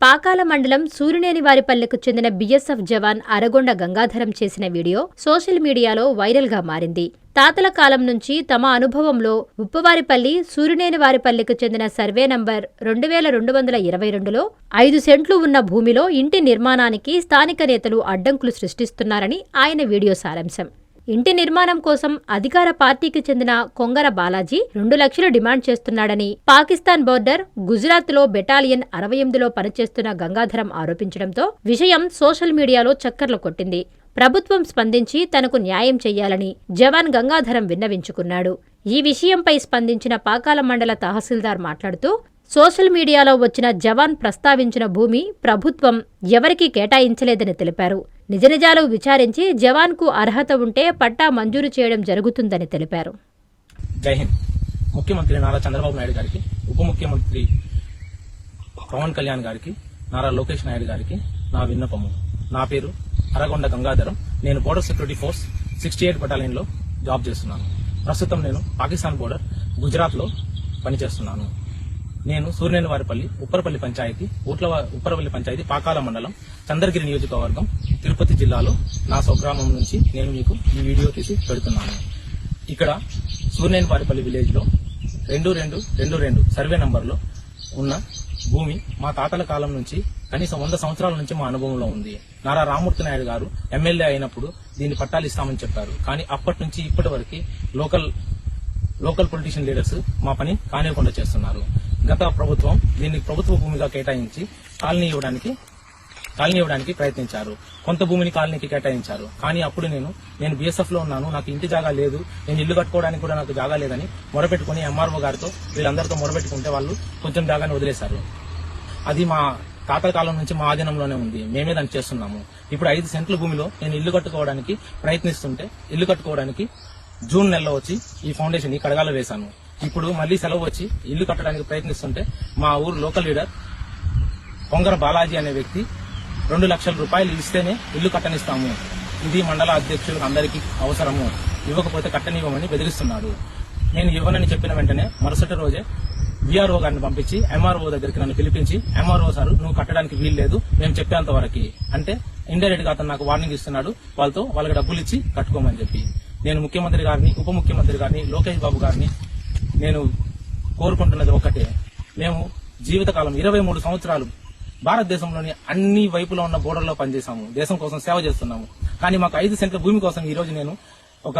పాకాల మండలం సూరినేనివారిపల్లెకు చెందిన బీఎస్ఎఫ్ జవాన్ అరగొండ గంగాధరం చేసిన వీడియో సోషల్ మీడియాలో వైరల్గా మారింది. తాతల కాలం నుంచి తమ అనుభవంలో ఉప్పవారిపల్లి సూరినేనివారిపల్లెకు చెందిన సర్వే నంబర్ 2222లో 5 సెంట్లు ఉన్న భూమిలో ఇంటి నిర్మాణానికి స్థానిక నేతలు అడ్డంకులు సృష్టిస్తున్నారని ఆయన వీడియో సారాంశం. ఇంటి నిర్మాణం కోసం అధికార పార్టీకి చెందిన కొంగర బాలాజీ 2 లక్షలు డిమాండ్ చేస్తున్నాడని పాకిస్తాన్ బోర్డర్ గుజరాత్లో బెటాలియన్ 68లో పనిచేస్తున్న గంగాధరం ఆరోపించడంతో విషయం సోషల్ మీడియాలో చక్కర్లు కొట్టింది. ప్రభుత్వం స్పందించి తనకు న్యాయం చెయ్యాలని జవాన్ గంగాధరం విన్నవించుకున్నాడు. ఈ విషయంపై స్పందించిన పాకాల మండల తహసీల్దార్ మాట్లాడుతూ సోషల్ మీడియాలో వచ్చిన జవాన్ ప్రస్తావించిన భూమి ప్రభుత్వం ఎవరికీ కేటాయించలేదని తెలిపారు. నిజనిజాలు విచారించి జవాన్కు అర్హత ఉంటే పట్టా మంజూరు చేయడం జరుగుతుందని తెలిపారు. జై హింద్. ముఖ్యమంత్రి నారా చంద్రబాబు నాయుడు గారికి, ఉప ముఖ్యమంత్రి పవన్ కళ్యాణ్ గారికి, నారా లోకేష్ నాయుడు గారికి నా విన్నపము. నా పేరు అరగొండ గంగాధరం. నేను బోర్డర్ సెక్యూరిటీ ఫోర్స్ 68 బటాలియన్లో జాబ్ చేస్తున్నాను. ప్రస్తుతం నేను పాకిస్తాన్ బోర్డర్ గుజరాత్లో పనిచేస్తున్నాను. నేను సూరినేనివారిపల్లి ఉప్పరపల్లి పంచాయతీ ఉప్పరపల్లి పంచాయతీ పాకాల మండలం చంద్రగిరి నియోజకవర్గం తిరుపతి జిల్లాలో నా స్వగ్రామం నుంచి నేను మీకు ఈ వీడియో తీసి పెడుతున్నాను. ఇక్కడ సూరినేనివారిపల్లి విలేజ్ లో 2222 సర్వే నంబర్లో ఉన్న భూమి మా తాతల కాలం నుంచి కనీసం 100 సంవత్సరాల నుంచి మా అనుభవంలో ఉంది. నారా రామ్మూర్తి నాయుడు గారు ఎమ్మెల్యే అయినప్పుడు దీన్ని పట్టాలు ఇస్తామని చెప్పారు. కానీ అప్పటి నుంచి ఇప్పటి వరకు లోకల్ పొలిటీషియన్ లీడర్స్ మా పని కానివ్వకుండా చేస్తున్నారు. గత ప్రభుత్వం దీన్ని ప్రభుత్వ భూమిగా కేటాయించి కాలనీ ఇవ్వడానికి ప్రయత్నించారు. కొంత భూమిని కాలనీకి కేటాయించారు. కానీ అప్పుడు నేను బీఎస్ఎఫ్ లో ఉన్నాను, నాకు ఇంటి జాగా లేదు, నేను ఇల్లు కట్టుకోవడానికి కూడా నాకు జాగా లేదని మొరపెట్టుకుని ఎంఆర్ఓ గారితో వీళ్ళందరితో మొరపెట్టుకుంటే వాళ్ళు కొంచెం జాగాని వదిలేశారు. అది మా తాతల కాలం నుంచి మా ఆధీనంలోనే ఉంది. మేమే దాన్ని చేస్తున్నాము. ఇప్పుడు 5 సెంట్ల భూమిలో నేను ఇల్లు కట్టుకోవడానికి ప్రయత్నిస్తుంటే ఇల్లు కట్టుకోవడానికి జూన్ నెలలో వచ్చి ఈ ఫౌండేషన్ ఈ కడగాలో వేశాను. ఇప్పుడు మళ్లీ సెలవు వచ్చి ఇల్లు కట్టడానికి ప్రయత్నిస్తుంటే మా ఊరు లోకల్ లీడర్ కొంగర బాలాజీ అనే వ్యక్తి 2 లక్షల రూపాయలు ఇస్తేనే ఇల్లు కట్టనిస్తాము, ఇది మండల అధ్యక్షులకు అందరికీ అవసరము, ఇవ్వకపోతే కట్టనివ్వమని బెదిరిస్తున్నాడు. నేను ఇవ్వనని చెప్పిన వెంటనే మరుసటి రోజే విఆర్ఓ గారిని పంపించి ఎంఆర్ఓ దగ్గరికి నన్ను పిలిపించి, ఎంఆర్ఓ సార్ నువ్వు కట్టడానికి వీల్లేదు, మేము చెప్పేంత వరకు అంటే ఇండైరెక్ట్ గా అతను నాకు వార్నింగ్ ఇస్తున్నాడు. వాళ్ళకి డబ్బులు ఇచ్చి కట్టుకోమని చెప్పి. నేను ముఖ్యమంత్రి గారిని, ఉప ముఖ్యమంత్రి గారిని, లోకేష్ బాబు గారిని నేను కోరుకుంటున్నది ఒకటే. మేము జీవితకాలం 23 సంవత్సరాలు భారతదేశంలోని అన్ని వైపులో ఉన్న బోర్డర్లో పనిచేశాము, దేశం కోసం సేవ చేస్తున్నాము. కానీ మాకు 5 సెంట్ల భూమి కోసం ఈ రోజు నేను ఒక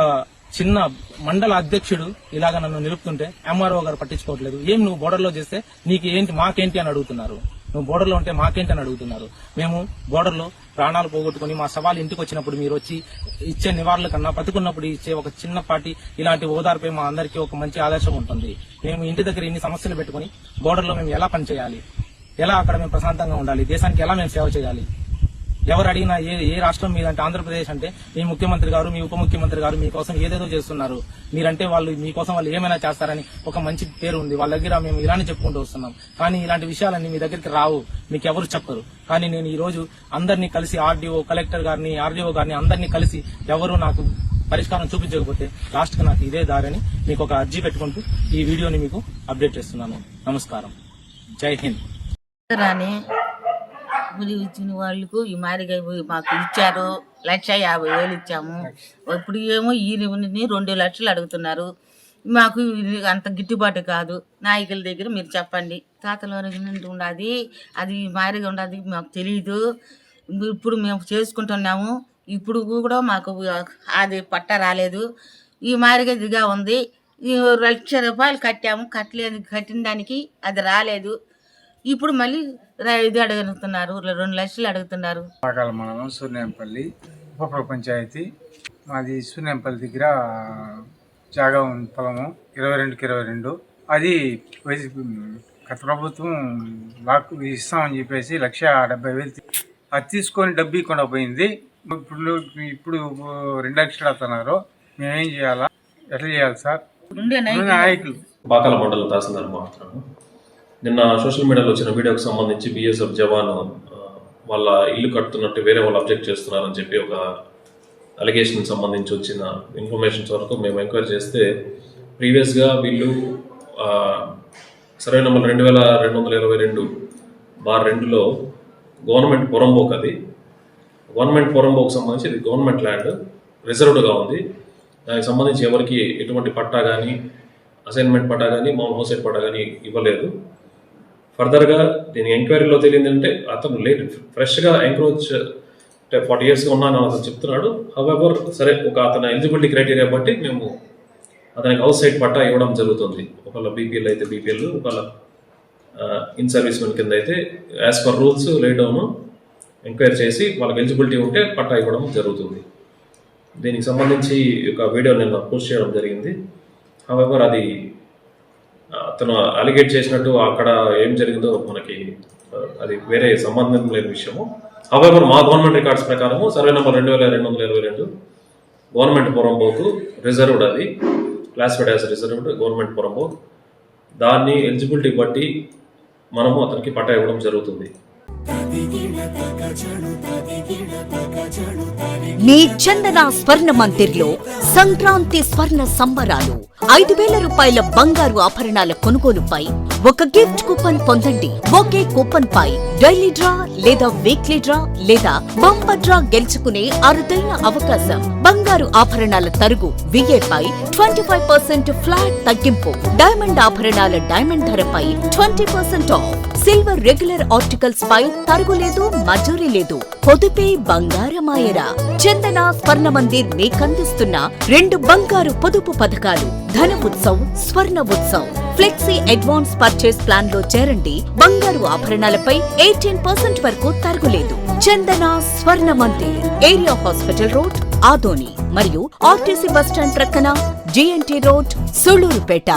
చిన్న మండల అధ్యక్షుడు ఇలాగా నన్ను నిలుపుతుంటే ఎంఆర్ఓ గారు పట్టించుకోవట్లేదు. ఏం నువ్వు బోర్డర్లో చేస్తే నీకు ఏంటి, మాకేంటి అని అడుగుతున్నారు. నువ్వు బోర్డర్లో ఉంటే మాకేంటి అని అడుగుతున్నారు. మేము బోర్డర్లో ప్రాణాలు పోగొట్టుకుని మా సవాలు ఇంటికి వచ్చినప్పుడు మీరు వచ్చి ఇచ్చే నివారణల కన్నా బతుకున్నప్పుడు ఇచ్చే ఒక చిన్నపాటి ఇలాంటి ఓదార్పై మా అందరికీ ఒక మంచి ఆదర్శం ఉంటుంది. మేము ఇంటి దగ్గర ఇన్ని సమస్యలు పెట్టుకుని బోర్డర్లో మేము ఎలా పనిచేయాలి, ఎలా అక్కడ మేము ప్రశాంతంగా ఉండాలి, దేశానికి ఎలా మేము సేవ చేయాలి. ఎవరు అడిగినా ఏ రాష్ట్రం మీదంటే ఆంధ్రప్రదేశ్ అంటే మీ ముఖ్యమంత్రి గారు, మీ ఉప ముఖ్యమంత్రి గారు మీకోసం ఏదేదో చేస్తున్నారు, మీరంటే వాళ్ళు మీకోసం వాళ్ళు ఏమైనా చేస్తారని ఒక మంచి పేరు ఉంది. వాళ్ళ దగ్గర మేము ఇలానే చెప్పుకుంటూ వస్తున్నాం. కానీ ఇలాంటి విషయాలన్నీ మీ దగ్గరికి రావు, మీకు ఎవరు చెప్పరు. కానీ నేను ఈ రోజు అందరినీ కలిసి ఆర్డీఓ, కలెక్టర్ గారిని, ఆర్డీఓ గారిని అందరినీ కలిసి ఎవరు నాకు పరిష్కారం చూపించకపోతే లాస్ట్ కి నాకు ఇదే దారిని మీకు ఒక అర్జీ పెట్టుకుంటూ ఈ వీడియోని మీకు అప్డేట్ చేస్తున్నాను. నమస్కారం. జై హింద్. ఇచ్చిన వాళ్ళకు ఈ మాదిరిగా మాకు ఇచ్చారు 1,50,000 ఇచ్చాము. ఇప్పుడు ఏమో ఈ 2 లక్షలు అడుగుతున్నారు. మాకు అంత గిట్టుబాటు కాదు. నాయకుల దగ్గర మీరు చెప్పండి. తాతల ఉండదు, అది మాదిరిగా ఉండదు, మాకు తెలియదు. ఇప్పుడు మేము చేసుకుంటున్నాము. ఇప్పుడు కూడా మాకు అది పట్ట రాలేదు. ఈ మాదిరిగా ఇదిగా ఉంది. 1,00,000 రూపాయలు కట్టాము, కట్టిన దానికి అది రాలేదు. ఇప్పుడు మళ్ళీ ఇది అడుగుతున్నారు, 2 లక్షలు అడుగుతున్నారు. పాకాల మండలం సూరినేనిపల్లి ఉప పంచాయతీ మాది. సూరినేనిపల్లి దగ్గర జాగా ఉంది, పొలము 22/22. అది గత ప్రభుత్వం లాక్ ఇస్తామని చెప్పేసి 1,70,000 అది తీసుకొని డబ్బు ఇవ్వకుండా పోయింది. ఇప్పుడు 2 లక్షలు అవుతున్నారు. మేమేం చేయాలా, ఎట్లా చేయాలి సార్? నాయకులు పాకాల మండల తహసీల్దార్ మాట్లాడుతున్నాను. నిన్న సోషల్ మీడియాలో వచ్చిన వీడియోకి సంబంధించి బీఎస్ఎఫ్ జవాన్ వాళ్ళ ఇల్లు కడుతున్నట్టు వేరే వాళ్ళు అబ్జెక్ట్ చేస్తున్నారని చెప్పి ఒక అలిగేషన్ సంబంధించి వచ్చిన ఇన్ఫర్మేషన్స్ వరకు మేము ఎంక్వైరీ చేస్తే ప్రీవియస్గా వీళ్ళు సర్వే నెంబర్ 2222 బార్ 2లో గవర్నమెంట్ పొరంబోక్, అది గవర్నమెంట్ పొరంబోకు సంబంధించి ఇది గవర్నమెంట్ ల్యాండ్, రిజర్వ్డ్గా ఉంది. దానికి సంబంధించి ఎవరికి ఎటువంటి పట్టా కానీ, అసైన్మెంట్ పట్టా కానీ, మామూలు హౌస్ పట్టా కానీ ఇవ్వలేదు. ఫర్దర్గా దీని ఎంక్వైరీలో తెలియదంటే అతను ఫ్రెష్గా ఎంక్రోచ్ అంటే 40 yearsగా ఉన్నాను అతను చెప్తున్నాడు. హవెవర్ సరే, అతని ఎలిజిబిలిటీ క్రైటీరియా బట్టి మేము అతనికి హౌస్ సైట్ పట్టా ఇవ్వడం జరుగుతుంది. ఒకవేళ బీపీఎల్ అయితే బీపీఎల్, ఒకవేళ ఇన్ సర్వీస్ మెన్ కింద అయితే as per rules lie down enquiry చేసి వాళ్ళకి ఎలిజిబిలిటీ ఉంటే పట్టా ఇవ్వడం జరుగుతుంది. దీనికి సంబంధించి ఒక వీడియో నేను పోస్ట్ చేయడం జరిగింది. హవెవర్ అది అతను అలిగేట్ చేసినట్టు అక్కడ ఏం జరిగిందో మనకి అది వేరే సంబంధం లేని విషయము. హవెవర్ మా గవర్నమెంట్ రికార్డ్స్ ప్రకారము సర్వే నెంబర్ 2222 గవర్నమెంట్ పొరంబోకు, రిజర్వ్డ్, అది classified as reserved government poramboke. దాన్ని ఎలిజిబిలిటీ బట్టి మనము అతనికి పట్టా ఇవ్వడం జరుగుతుంది. మీ చందన స్వర్ణ మందిర్లో సంక్రాంతి స్వర్ణ సంబరాలు. 5,000 రూపాయల బంగారు ఆభరణాల కొనుగోలుపై ఒక గిఫ్ట్ కూపన్ పొందండి. ఒకే కూపన్ పై డైలీ డ్రా లేదా వీక్లీ డ్రా లేదా బంపర్ డ్రా గెలుచుకునే అరుదైన అవకాశం. బంగారు ఆభరణాల తరుగు VA పై 25% ఫ్లాట్ తగ్గింపు. డైమండ్ ఆభరణాల డైమండ్ ధరపై 20% ఆఫ్. సిల్వర్ రెగ్యులర్ ఆర్టికల్స్ పై తరుగులేదు, మజూరీ లేదు. పొదుపే బంగారమాయరా. చందన స్వర్ణ మందిర్ మీకందిస్తున్న 2 బంగారు పొదుపు పథకాలు: ధన ఉత్సవ్, స్వర్ణ Utsav. Flexi advance purchase plan లో చేరండి. బంగారు ఆభరణాలపై 18% వరకు తరుగులేదు. చందన స్వర్ణ Mandir, area hospital road, Adoni మరియు ఆర్టీసీ బస్టాండ్ ప్రక్కన, GNT రోడ్, సుళూరుపేట.